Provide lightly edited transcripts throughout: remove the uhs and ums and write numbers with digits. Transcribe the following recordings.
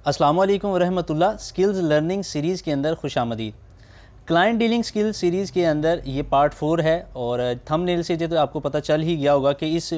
अस्सलाम वालेकुम वरहमतुल्लाह। Skills learning series के अंदर खुशामदीद। क्लाइंट डीलिंग स्किल सीरीज़ के अंदर ये पार्ट 4 है और थंबनेल से तो आपको पता चल ही गया होगा कि इस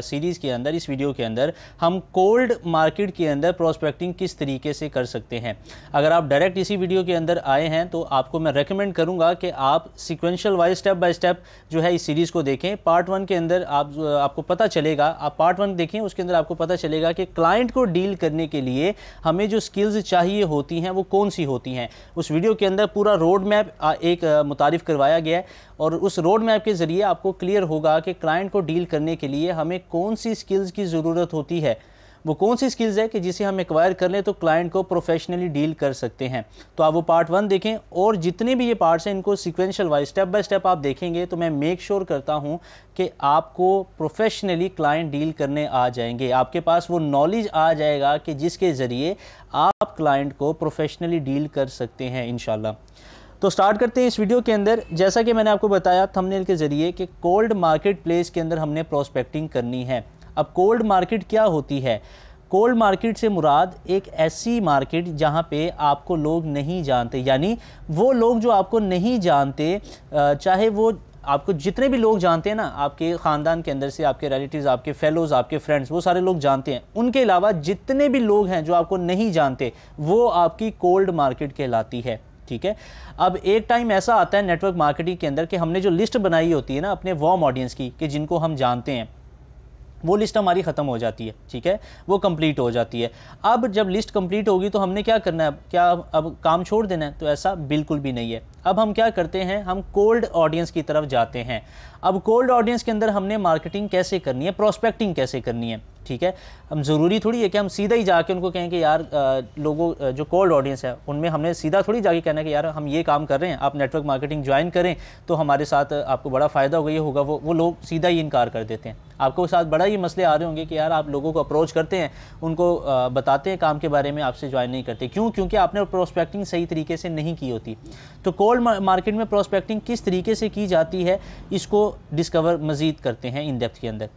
सीरीज़ के अंदर, इस वीडियो के अंदर हम कोल्ड मार्केट के अंदर प्रोस्पेक्टिंग किस तरीके से कर सकते हैं। अगर आप डायरेक्ट इसी वीडियो के अंदर आए हैं तो आपको मैं रेकमेंड करूँगा कि आप sequential wise step by step जो है इस सीरीज़ को देखें। पार्ट 1 के अंदर आपको पता चलेगा, आप पार्ट 1 देखें, उसके अंदर आपको पता चलेगा कि क्लाइंट को डील करने के लिए हमें जो स्किल्स चाहिए होती हैं वो कौन सी होती हैं। उस वीडियो के अंदर पूरा रोड मैप एक मुतारिफ करवाया गया है और उस रोड मैप के ज़रिए आपको क्लियर होगा कि क्लाइंट को डील करने के लिए हमें कौन सी स्किल्स की ज़रूरत होती है, वो कौन सी स्किल्स है कि जिसे हम एक्वायर कर लें तो क्लाइंट को प्रोफेशनली डील कर सकते हैं। तो आप वो पार्ट 1 देखें और जितने भी ये पार्ट्स हैं इनको sequential wise step by step आप देखेंगे तो मैं मेक श्योर करता हूँ कि आपको प्रोफेशनली क्लाइंट डील करने आ जाएंगे। आपके पास वो नॉलेज आ जाएगा कि जिसके ज़रिए आप क्लाइंट को प्रोफेशनली डील कर सकते हैं इंशाल्लाह। तो स्टार्ट करते हैं इस वीडियो के अंदर। जैसा कि मैंने आपको बताया थंबनेल के ज़रिए कि कोल्ड मार्केट प्लेस के अंदर हमने प्रोस्पेक्टिंग करनी है। अब कोल्ड मार्केट क्या होती है? कोल्ड मार्केट से मुराद एक ऐसी मार्केट जहां पे आपको लोग नहीं जानते, यानी वो लोग जो आपको नहीं जानते, चाहे वो आपको जितने भी लोग जानते हैं ना, आपके ख़ानदान के अंदर से आपके रिलेटिव्स, आपके फेलोज़, आपके फ्रेंड्स, वो सारे लोग जानते हैं। उनके अलावा जितने भी लोग हैं जो आपको नहीं जानते वो आपकी कोल्ड मार्केट कहलाती है। ठीक है। अब एक टाइम ऐसा आता है नेटवर्क मार्केटिंग के अंदर कि हमने जो लिस्ट बनाई होती है ना अपने वार्म ऑडियंस की, कि जिनको हम जानते हैं, वो लिस्ट हमारी ख़त्म हो जाती है। ठीक है, वो कंप्लीट हो जाती है। अब जब लिस्ट कंप्लीट होगी तो हमने क्या करना है? क्या अब काम छोड़ देना है? तो ऐसा बिल्कुल भी नहीं है। अब हम क्या करते हैं, हम कोल्ड ऑडियंस की तरफ जाते हैं। अब कोल्ड ऑडियंस के अंदर हमने मार्केटिंग कैसे करनी है, प्रोस्पेक्टिंग कैसे करनी है। ठीक है, हम ज़रूरी थोड़ी है कि हम सीधा ही जाके उनको कहें कि यार लोगों जो कोल्ड ऑडियंस है उनमें हमने सीधा थोड़ी जाके कहना है कि यार हम ये काम कर रहे हैं, आप नेटवर्क मार्केटिंग ज्वाइन करें तो हमारे साथ आपको बड़ा फ़ायदा होगा, ये होगा। वो लोग सीधा ही इनकार कर देते हैं। आपको साथ बड़ा ही मसले आ रहे होंगे कि यार आप लोगों को अप्रोच करते हैं, उनको बताते हैं काम के बारे में, आपसे ज्वाइन नहीं करते। क्यों? क्योंकि आपने प्रोस्पेक्टिंग सही तरीके से नहीं की होती। तो कोल्ड मार्केट में प्रोस्पेक्टिंग किस तरीके से की जाती है, इसको डिस्कवर मज़ीद करते हैं इन डेप्थ के अंदर।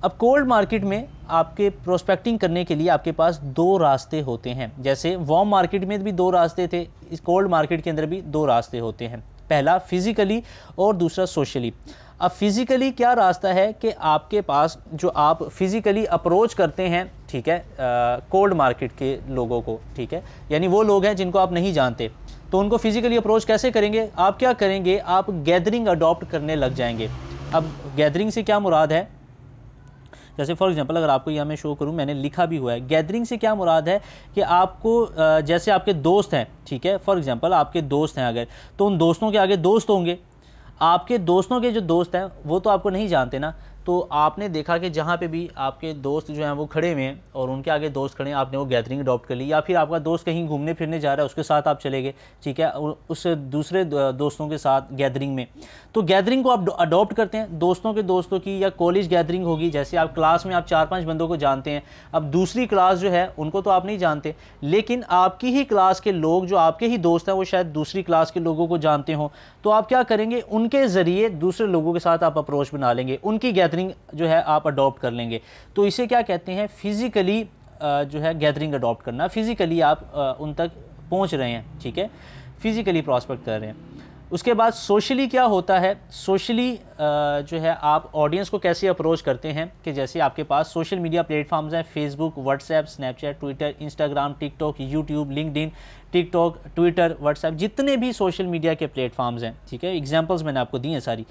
अब कोल्ड मार्केट में आपके प्रोस्पेक्टिंग करने के लिए आपके पास दो रास्ते होते हैं। जैसे वार्म मार्केट में भी दो रास्ते थे, इस कोल्ड मार्केट के अंदर भी दो रास्ते होते हैं। पहला फिज़िकली और दूसरा सोशली। अब फिज़िकली क्या रास्ता है कि आपके पास जो आप फिज़िकली अप्रोच करते हैं, ठीक है, कोल्ड मार्केट के लोगों को, ठीक है, यानी वो लोग हैं जिनको आप नहीं जानते, तो उनको फिज़िकली अप्रोच कैसे करेंगे? आप क्या करेंगे, आप गैदरिंग अडॉप्ट करने लग जाएंगे। अब गैदरिंग से क्या मुराद है? जैसे फॉर एग्जांपल अगर आपको यहाँ मैं शो करूँ, मैंने लिखा भी हुआ है। गैदरिंग से क्या मुराद है कि आपको जैसे आपके दोस्त हैं, ठीक है, फॉर एग्जांपल आपके दोस्त हैं अगर, तो उन दोस्तों के आगे दोस्त होंगे। आपके दोस्तों के जो दोस्त हैं वो तो आपको नहीं जानते ना, तो आपने देखा कि जहाँ पे भी आपके दोस्त जो हैं वो खड़े हुए हैं और उनके आगे दोस्त खड़े हैं, आपने वो गैदरिंग अडॉप्ट कर ली। या फिर आपका दोस्त कहीं घूमने फिरने जा रहा है, उसके साथ आप चले गए, ठीक है, उस दूसरे दोस्तों के साथ गैदरिंग में। तो गैदरिंग को आप अडॉप्ट करते हैं दोस्तों के दोस्तों की, या कॉलेज गैदरिंग होगी, जैसे आप क्लास में आप 4-5 बंदों को जानते हैं। अब दूसरी क्लास जो है उनको तो आप नहीं जानते, लेकिन आपकी ही क्लास के लोग जो आपके ही दोस्त हैं वो शायद दूसरी क्लास के लोगों को जानते हों, तो आप क्या करेंगे, उनके ज़रिए दूसरे लोगों के साथ आप अप्रोच बना लेंगे, उनकी गैदरिंग जो है आप अडॉप्ट कर लेंगे। तो इसे क्या कहते हैं, फिज़िकली जो है गैदरिंग अडॉप्ट करना। फिज़िकली आप उन तक पहुंच रहे हैं, ठीक है, फिज़िकली प्रॉस्पेक्ट कर रहे हैं। उसके बाद सोशली क्या होता है? सोशली जो है आप ऑडियंस को कैसे अप्रोच करते हैं कि जैसे आपके पास सोशल मीडिया प्लेटफॉर्म्स हैं, Facebook, WhatsApp, Snapchat, Twitter, Instagram, TikTok, YouTube, LinkedIn, TikTok, Twitter, WhatsApp, जितने भी सोशल मीडिया के प्लेटफॉर्म्स हैं, ठीक है, एग्जांपल्स मैंने आपको दी हैं सारी,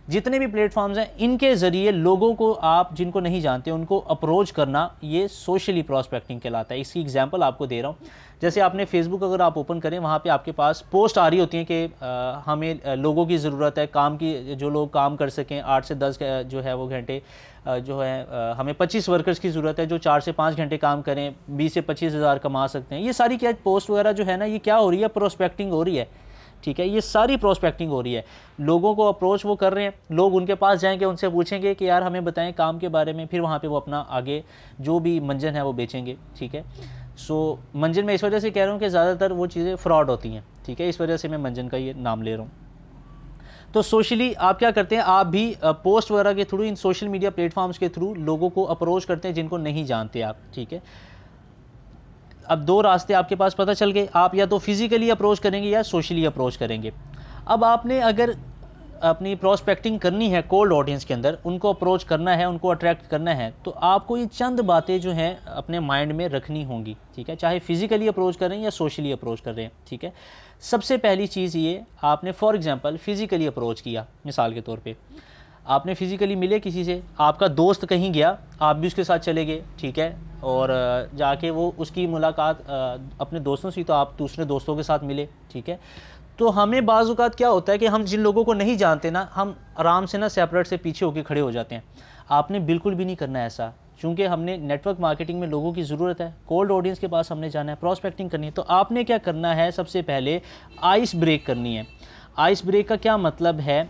जितने भी प्लेटफॉर्म्स हैं, इनके ज़रिए लोगों को आप जिनको नहीं जानते उनको अप्रोच करना, ये सोशली प्रॉस्पेक्टिंग कहलाता है। इसकी एग्जांपल आपको दे रहा हूँ। जैसे आपने फेसबुक अगर आप ओपन करें, वहाँ पे आपके पास पोस्ट आ रही होती हैं कि हमें लोगों की ज़रूरत है, काम की, जो लोग काम कर सकें 8 से 10 जो है वो घंटे, जो है हमें 25 वर्कर्स की ज़रूरत है जो 4 से 5 घंटे काम करें, 20 से 25 हज़ार कमा सकते हैं। ये सारी क्या पोस्ट वगैरह जो है ना, ये क्या हो रही है, प्रोस्पेक्टिंग हो रही है। ठीक है, ये सारी प्रोस्पेक्टिंग हो रही है। लोगों को अप्रोच वो कर रहे हैं, लोग उनके पास जाएंगे, उनसे पूछेंगे कि यार हमें बताएं काम के बारे में, फिर वहाँ पे वो अपना आगे जो भी मंजन है वो बेचेंगे। ठीक है, सो मंजन मैं इस वजह से कह रहा हूँ कि ज़्यादातर वो चीज़ें फ्रॉड होती हैं, ठीक है, इस वजह से मैं मंजन का ये नाम ले रहा हूँ। तो सोशली आप क्या करते हैं, आप भी पोस्ट वगैरह के थ्रू, इन सोशल मीडिया प्लेटफॉर्म्स के थ्रू लोगों को अप्रोच करते हैं जिनको नहीं जानते आप। ठीक है, अब दो रास्ते आपके पास पता चल गए, आप या तो फिज़िकली अप्रोच करेंगे या सोशली अप्रोच करेंगे। अब आपने अगर अपनी प्रोस्पेक्टिंग करनी है कोल्ड ऑडियंस के अंदर, उनको अप्रोच करना है, उनको अट्रैक्ट करना है, तो आपको ये चंद बातें जो हैं अपने माइंड में रखनी होंगी, ठीक है, चाहे फिज़िकली अप्रोच कर रहे हैं या सोशली अप्रोच कर रहे हैं, ठीक है। सबसे पहली चीज़ ये, आपने फॉर एग्जांपल फिज़िकली अप्रोच किया, मिसाल के तौर पे आपने फिज़िकली मिले किसी से, आपका दोस्त कहीं गया, आप भी उसके साथ चले गए, ठीक है, और जाके वो उसकी मुलाकात अपने दोस्तों से, तो आप दूसरे दोस्तों के साथ मिले, ठीक है। तो हमें बाज़ औक़ात क्या होता है कि हम जिन लोगों को नहीं जानते ना, हम आराम से ना सेपरेट से पीछे होकर खड़े हो जाते हैं। आपने बिल्कुल भी नहीं करना है ऐसा, चूँकि हमने नेटवर्क मार्केटिंग में लोगों की ज़रूरत है, कोल्ड ऑडियंस के पास हमने जाना है, प्रॉस्पेक्टिंग करनी है। तो आपने क्या करना है, सबसे पहले आइस ब्रेक करनी है। आइस ब्रेक का क्या मतलब है,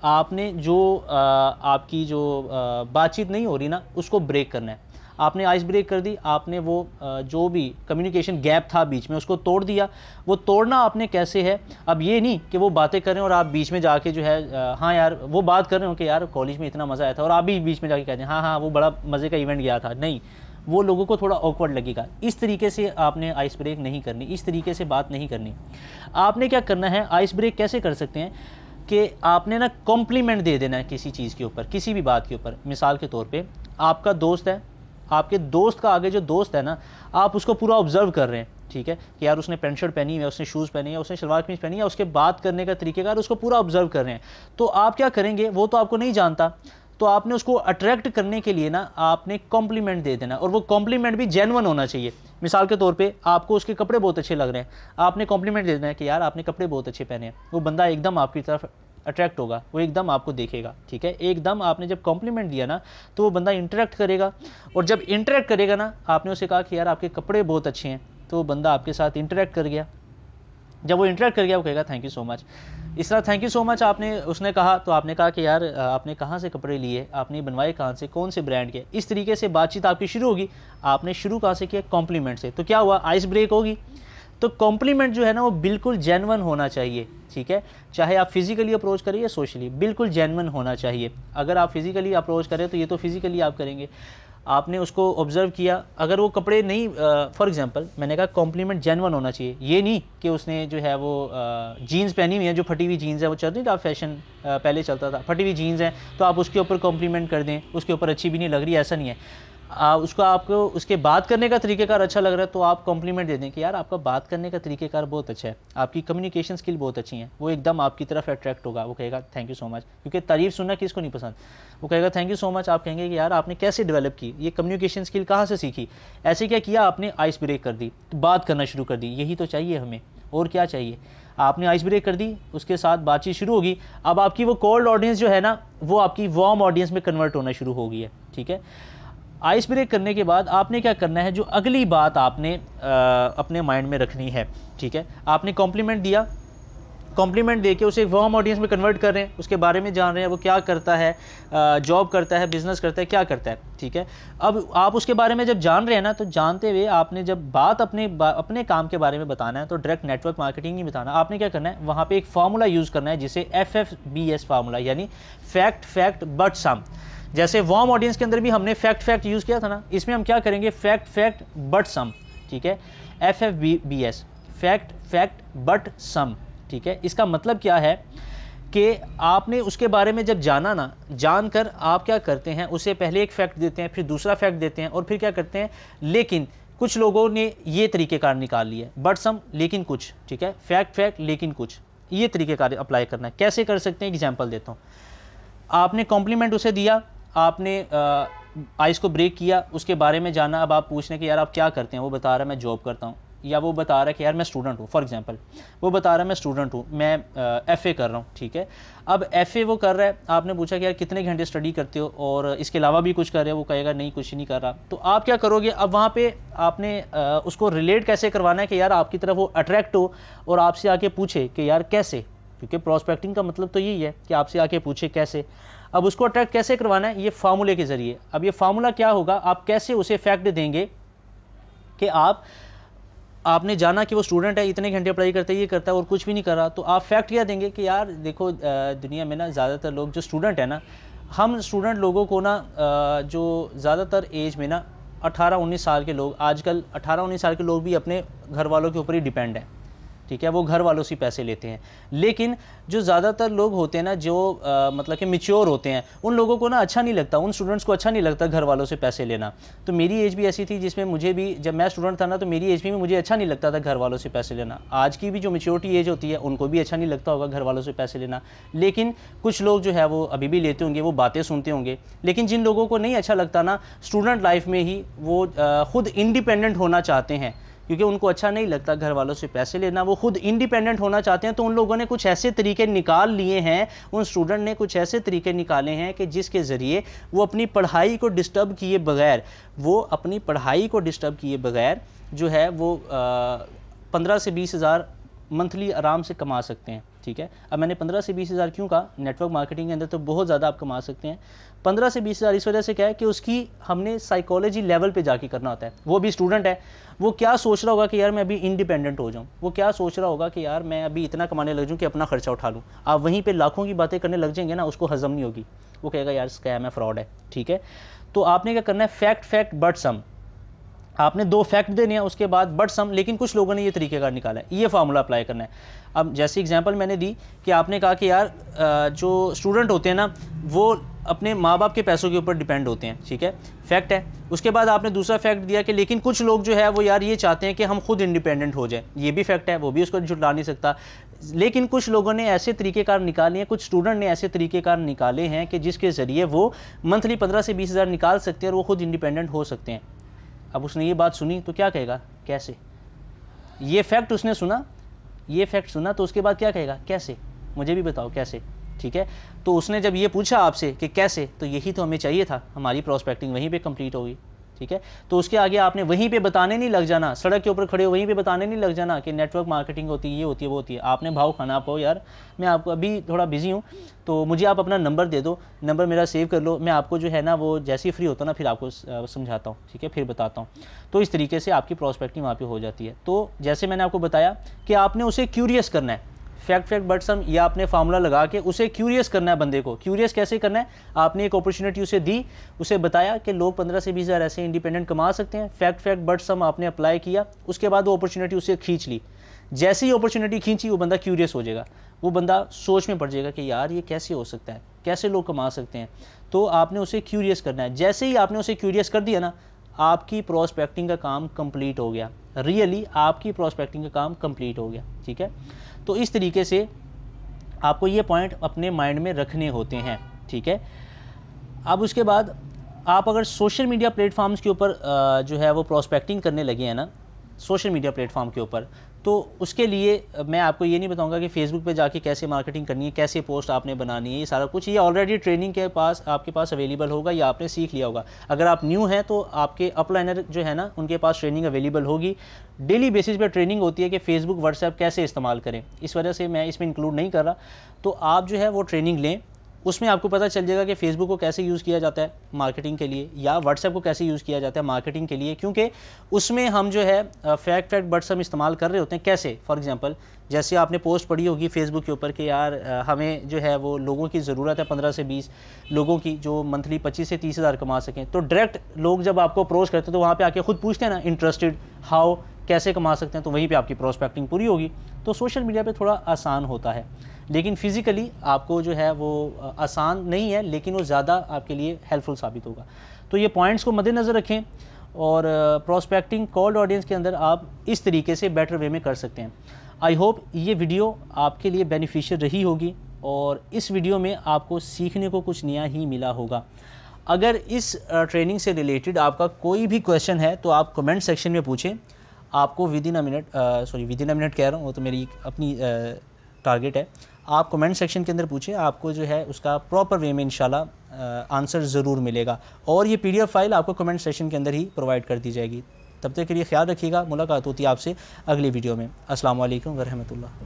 आपने जो आपकी जो बातचीत नहीं हो रही ना, उसको ब्रेक करना है। आपने आइस ब्रेक कर दी, आपने वो जो भी कम्युनिकेशन गैप था बीच में, उसको तोड़ दिया। वो तोड़ना आपने कैसे है, अब ये नहीं कि वो बातें कर रहे हैं और आप बीच में जाके जो है हाँ यार, वो बात कर रहे हो कि यार कॉलेज में इतना मज़ा आया था, और आप भी बीच में जाके कहते हैं हाँ हाँ वो बड़ा मज़े का इवेंट गया था। नहीं, वो लोगों को थोड़ा ऑकवर्ड लगेगा। इस तरीके से आपने आइस ब्रेक नहीं करनी, इस तरीके से बात नहीं करनी। आपने क्या करना है, आइस ब्रेक कैसे कर सकते हैं कि आपने ना कॉम्प्लीमेंट दे देना है किसी चीज़ के ऊपर, किसी भी बात के ऊपर। मिसाल के तौर पे आपका दोस्त है, आपके दोस्त का आगे जो दोस्त है ना, आप उसको पूरा ऑब्जर्व कर रहे हैं, ठीक है, कि यार उसने पैंट शर्ट पहनी है, उसने शूज़ पहनी है, उसने शलवार कमीज़ पहनी है, उसके बात करने का तरीक़ेकार उसको पूरा ऑब्जर्व कर रहे हैं। तो आप क्या करेंगे, वो तो आपको नहीं जानता, तो आपने उसको अट्रैक्ट करने के लिए ना आपने कॉम्प्लीमेंट दे देना, और वो कॉम्प्लीमेंट भी जेन्युइन होना चाहिए। मिसाल के तौर पे आपको उसके कपड़े बहुत अच्छे लग रहे हैं, आपने कॉम्प्लीमेंट दे देना है कि यार आपने कपड़े बहुत अच्छे पहने हैं। वो बंदा एकदम आपकी तरफ अट्रैक्ट होगा, वो एकदम आपको देखेगा, ठीक है। एकदम आपने जब कॉम्प्लीमेंट दिया ना, तो वो बंदा इंटरेक्ट करेगा, और जब इंटरेक्ट करेगा ना, आपने उसे कहा कि यार आपके कपड़े बहुत अच्छे हैं, तो वो बंदा आपके साथ इंटरेक्ट कर गया। जब वो इंटरेक्ट कर गया, वो कहेगा थैंक यू सो मच। इस तरह थैंक यू सो मच आपने उसने कहा, तो आपने कहा कि यार आपने कहाँ से कपड़े लिए, आपने बनवाए कहाँ से, कौन से ब्रांड के। इस तरीके से बातचीत आपकी शुरू होगी। आपने शुरू कहाँ से किया, कॉम्प्लीमेंट से। तो क्या हुआ, आइस ब्रेक होगी। तो कॉम्प्लीमेंट जो है ना, वो बिल्कुल जेन्युइन होना चाहिए, ठीक है। चाहे आप फिज़िकली अप्रोच करें या सोशली, बिल्कुल जेन्युइन होना चाहिए। अगर आप फिज़िकली अप्रोच करें तो ये तो फिज़िकली आप करेंगे, आपने उसको ऑब्ज़र्व किया। अगर वो कपड़े नहीं, फॉर एग्जांपल मैंने कहा कॉम्प्लीमेंट जेन्युइन होना चाहिए। ये नहीं कि उसने जो है वो जीन्स पहनी हुई है, जो फटी हुई जीन्स है, वो चल रही था फैशन पहले चलता था, फटी हुई जीन्स है, तो आप उसके ऊपर कॉम्प्लीमेंट कर दें, उसके ऊपर अच्छी भी नहीं लग रही, ऐसा नहीं है। उसको आपको उसके बात करने का तरीक़ेकार अच्छा लग रहा है, तो आप कॉम्प्लीमेंट दे दें कि यार आपका बात करने का तरीक़ेकार बहुत अच्छा है, आपकी कम्युनिकेशन स्किल बहुत अच्छी है। वो एकदम आपकी तरफ अट्रैक्ट होगा, वो कहेगा थैंक यू सो मच, क्योंकि तारीफ़ सुनना किसको नहीं पसंद। वो कहेगा थैंक यू सो मच। आप कहेंगे कि यार आपने कैसे डेवलप की, ये कम्युनिकेशन स्किल कहाँ से सीखी, ऐसे क्या किया आपने, आइस ब्रेक कर दी, तो बात करना शुरू कर दी। यही तो चाहिए हमें, और क्या चाहिए। आपने आइस ब्रेक कर दी, उसके साथ बातचीत शुरू होगी। अब आपकी वो कोल्ड ऑडियंस जो है ना, वो आपकी वार्म ऑडियंस में कन्वर्ट होना शुरू हो गई है, ठीक है। आइस ब्रेक करने के बाद आपने क्या करना है, जो अगली बात आपने अपने माइंड में रखनी है, ठीक है। आपने कॉम्प्लीमेंट दिया, कॉम्प्लीमेंट देके उसे वार्म ऑडियंस में कन्वर्ट कर रहे हैं, उसके बारे में जान रहे हैं, वो क्या करता है, जॉब करता है, बिजनेस करता है, क्या करता है, ठीक है। अब आप उसके बारे में जब जान रहे हैं ना, तो जानते हुए आपने जब बात अपने काम के बारे में बताना है, तो डायरेक्ट नेटवर्क मार्केटिंग नहीं बताना। आपने क्या करना है, वहाँ पे एक फार्मूला यूज़ करना है, जिसे FFBS फार्मूला, यानी फैक्ट फैक्ट बट सम। जैसे वार्म ऑडियंस के अंदर भी हमने फैक्ट यूज़ किया था ना, इसमें हम क्या करेंगे, फैक्ट बट सम, ठीक है। FFBS, फैक्ट बट सम, ठीक है। इसका मतलब क्या है कि आपने उसके बारे में जब जाना ना, जानकर आप क्या करते हैं, उसे पहले एक फैक्ट देते हैं, फिर दूसरा फैक्ट देते हैं, और फिर क्या करते हैं, लेकिन कुछ लोगों ने ये तरीक़ेकार निकाल लिए, बट सम लेकिन कुछ, ठीक है, फैक्ट लेकिन कुछ, ये तरीक़ेकार अप्लाई करना है। कैसे कर सकते हैं, एग्जाम्पल देता हूँ। आपने कॉम्प्लीमेंट उसे दिया, आपने आइस को ब्रेक किया, उसके बारे में जाना। अब आप पूछने कि यार आप क्या करते हैं, वो बता रहा है मैं जॉब करता हूँ, या वो बता रहा है कि यार मैं स्टूडेंट हूँ, फॉर एग्जांपल वो बता रहा है मैं स्टूडेंट हूँ, मैं FA कर रहा हूँ, ठीक है। अब FA वो कर रहा है, आपने पूछा कि यार कितने घंटे स्टडी करते हो, और इसके अलावा भी कुछ कर रहे हो, वो कहेगा नहीं कुछ नहीं कर रहा। तो आप क्या करोगे, अब वहाँ पे आपने उसको रिलेट कैसे करवाना है कि यार आपकी तरफ वो अट्रैक्ट हो और आपसे आके पूछे कि यार कैसे, क्योंकि प्रॉस्पेक्टिंग का मतलब तो यही है कि आपसे आके पूछे कैसे। अब उसको अट्रैक्ट कैसे करवाना है, ये फार्मूले के ज़रिए। अब ये फार्मूला क्या होगा, आप कैसे उसे फैक्ट देंगे कि आपने जाना कि वो स्टूडेंट है, इतने घंटे पढ़ाई करता है, ये करता है और कुछ भी नहीं कर रहा, तो आप फैक्ट क्या देंगे कि यार देखो दुनिया में ना ज़्यादातर लोग जो स्टूडेंट है ना, हम स्टूडेंट लोगों को ना जो ज़्यादातर एज में ना 18-19 साल के लोग, आजकल 18-19 साल के लोग भी अपने घर वालों के ऊपर ही डिपेंड हैं, ठीक है, वो घर वालों से पैसे लेते हैं। लेकिन जो ज़्यादातर लोग होते हैं ना, जो मतलब कि मैच्योर होते हैं, उन लोगों को ना अच्छा नहीं लगता, उन स्टूडेंट्स को अच्छा नहीं लगता घर वालों से पैसे लेना। तो मेरी एज भी ऐसी थी जिसमें मुझे भी, जब मैं स्टूडेंट था ना, तो मेरी एज में मुझे अच्छा नहीं लगता था घर वालों से पैसे लेना। आज की भी जो मैच्योरिटी एज होती है उनको भी अच्छा नहीं लगता होगा घर वालों से पैसे लेना, लेकिन कुछ लोग जो है वो अभी भी लेते होंगे, वो बातें सुनते होंगे। लेकिन जिन लोगों को नहीं अच्छा लगता ना, स्टूडेंट लाइफ में ही वो खुद इंडिपेंडेंट होना चाहते हैं, क्योंकि उनको अच्छा नहीं लगता घर वालों से पैसे लेना, वो खुद इंडिपेंडेंट होना चाहते हैं। तो उन लोगों ने कुछ ऐसे तरीके निकाल लिए हैं, उन स्टूडेंट ने कुछ ऐसे तरीके निकाले हैं कि जिसके ज़रिए वो अपनी पढ़ाई को डिस्टर्ब किए बगैर, जो है वो 15 से 20 हज़ार मंथली आराम से कमा सकते हैं, ठीक है। अब मैंने 15 से 20 हज़ार क्यों कहा, नेटवर्क मार्केटिंग के अंदर तो बहुत ज़्यादा आप कमा सकते हैं। 15 से 20 हज़ार इस वजह से क्या है कि उसकी हमने साइकोलॉजी लेवल पे जाके करना होता है। वो भी स्टूडेंट है, वो क्या सोच रहा होगा कि यार मैं अभी इंडिपेंडेंट हो जाऊँ, वो क्या सोच रहा होगा कि यार मैं अभी इतना कमाने लग जाऊँ कि अपना खर्चा उठा लूँ। आप वहीं पर लाखों की बातें करने लग जाएंगे ना, उसको हजम नहीं होगी, वो कहेगा यार स्कैम है, फ्रॉड है, ठीक है। तो आपने क्या करना है, फैक्ट बट सम, आपने 2 फैक्ट देने हैं, उसके बाद बट सम। लेकिन कुछ लोगों ने ये तरीकेकार निकाला है, ये फार्मूला अप्लाई करना है। अब जैसे एग्जांपल मैंने दी कि आपने कहा कि यार जो स्टूडेंट होते हैं ना, वो अपने माँ बाप के पैसों के ऊपर डिपेंड होते हैं, ठीक है, फैक्ट है। उसके बाद आपने दूसरा फैक्ट दिया कि लेकिन कुछ लोग जो है वो यार ये चाहते हैं कि हम खुद इंडिपेंडेंट हो जाए, ये भी फैक्ट है, वो भी उसको झुटला नहीं सकता। लेकिन कुछ लोगों ने ऐसे तरीकेकार निकाले हैं, कुछ स्टूडेंट ने ऐसे तरीकेकार निकाले हैं कि जिसके ज़रिए वो मंथली 15 से 20 हज़ार निकाल सकते हैं और वो खुद इंडिपेंडेंट हो सकते हैं। अब उसने ये बात सुनी तो क्या कहेगा, कैसे? ये फैक्ट उसने सुना, ये फैक्ट सुना, तो उसके बाद क्या कहेगा, कैसे, मुझे भी बताओ कैसे, ठीक है। तो उसने जब ये पूछा आपसे कि कैसे, तो यही तो हमें चाहिए था, हमारी प्रोस्पेक्टिंग वहीं पे कंप्लीट होगी, ठीक है। तो उसके आगे आपने वहीं पे बताने नहीं लग जाना, सड़क के ऊपर खड़े हो वहीं पे बताने नहीं लग जाना कि नेटवर्क मार्केटिंग होती है, ये होती है, वो होती है। आपने भाव खाना, आपको यार मैं आपको अभी थोड़ा बिजी हूँ, तो मुझे आप अपना नंबर दे दो, नंबर मेरा सेव कर लो, मैं आपको जो है ना वो जैसे ही फ्री होता ना फिर आपको समझाता हूँ, ठीक है, फिर बताता हूँ। तो इस तरीके से आपकी प्रोस्पेक्टिंग वहाँ पर हो जाती है। तो जैसे मैंने आपको बताया कि आपने उसे क्यूरियस करना है, फैक्ट बट सम, या आपने फार्मूला लगा के उसे क्यूरियस करना है। बंदे को क्यूरियस कैसे करना है, आपने एक अपॉर्चुनिटी उसे दी, उसे बताया कि लोग 15 से 20 हज़ार ऐसे इंडिपेंडेंट कमा सकते हैं, फैक्ट बट सम आपने अप्लाई किया, उसके बाद वो अपॉर्चुनिटी उसे खींच ली। जैसे ही अपॉर्चुनिटी खींची वो बंदा क्यूरियस हो जाएगा, वो बंदा सोच में पड़ जाएगा कि यार ये कैसे हो सकता है, कैसे लोग कमा सकते हैं। तो आपने उसे क्यूरियस करना है। जैसे ही आपने उसे क्यूरियस कर दिया ना, आपकी प्रोस्पेक्टिंग का काम कंप्लीट हो गया, रियली आपकी प्रोस्पेक्टिंग का काम कंप्लीट हो गया, ठीक है। तो इस तरीके से आपको ये पॉइंट अपने माइंड में रखने होते हैं, ठीक है। अब उसके बाद आप अगर सोशल मीडिया प्लेटफॉर्म्स के ऊपर जो है वो प्रोस्पेक्टिंग करने लगे हैं ना, सोशल मीडिया प्लेटफॉर्म के ऊपर, तो उसके लिए मैं आपको ये नहीं बताऊंगा कि फेसबुक पे जाके कैसे मार्केटिंग करनी है, कैसे पोस्ट आपने बनानी है, ये सारा कुछ ये ऑलरेडी ट्रेनिंग के पास आपके पास अवेलेबल होगा या आपने सीख लिया होगा। अगर आप न्यू हैं तो आपके अपलाइनर जो है ना उनके पास ट्रेनिंग अवेलेबल होगी, डेली बेसिस पे ट्रेनिंग होती है कि फेसबुक व्हाट्सएप कैसे इस्तेमाल करें। इस वजह से मैं इसमें इंक्लूड नहीं कर रहा, तो आप जो है वो ट्रेनिंग लें, उसमें आपको पता चल जाएगा कि फेसबुक को कैसे यूज़ किया जाता है मार्केटिंग के लिए, या व्हाट्सएप को कैसे यूज़ किया जाता है मार्केटिंग के लिए, क्योंकि उसमें हम जो है फैक्ट बट हम इस्तेमाल कर रहे होते हैं। कैसे, फॉर एग्जांपल जैसे आपने पोस्ट पढ़ी होगी फेसबुक के ऊपर कि यार हमें जो है वो लोगों की ज़रूरत है 15 से 20 लोगों की जो मंथली 25 से 30 हज़ार कमा सकें। तो डायरेक्ट लोग जब आपको अप्रोच करते हैं तो वहाँ पर आके खुद पूछते हैं ना, इंटरेस्टेड हाउ, कैसे कमा सकते हैं, तो वहीं पे आपकी प्रोस्पेक्टिंग पूरी होगी। तो सोशल मीडिया पे थोड़ा आसान होता है, लेकिन फिज़िकली आपको जो है वो आसान नहीं है, लेकिन वो ज़्यादा आपके लिए हेल्पफुल साबित होगा। तो ये पॉइंट्स को मद्देनज़र रखें और प्रोस्पेक्टिंग कोल्ड ऑडियंस के अंदर आप इस तरीके से बेटर वे में कर सकते हैं। आई होप ये वीडियो आपके लिए बेनिफिशियल रही होगी और इस वीडियो में आपको सीखने को कुछ नया ही मिला होगा। अगर इस ट्रेनिंग से रिलेटेड आपका कोई भी क्वेश्चन है तो आप कमेंट सेक्शन में पूछें, आपको विद इन अ मिनट कह रहा हूँ, वो तो मेरी अपनी टारगेट है। आप कमेंट सेक्शन के अंदर पूछें, आपको जो है उसका प्रॉपर वे में इंशाल्लाह आंसर ज़रूर मिलेगा और ये PDF फाइल आपको कमेंट सेक्शन के अंदर ही प्रोवाइड कर दी जाएगी। तब तक के लिए ख्याल रखिएगा, मुलाकात होती है आपसे अगली वीडियो में। अस्सलाम वालेकुम व रहमतुल्लाह।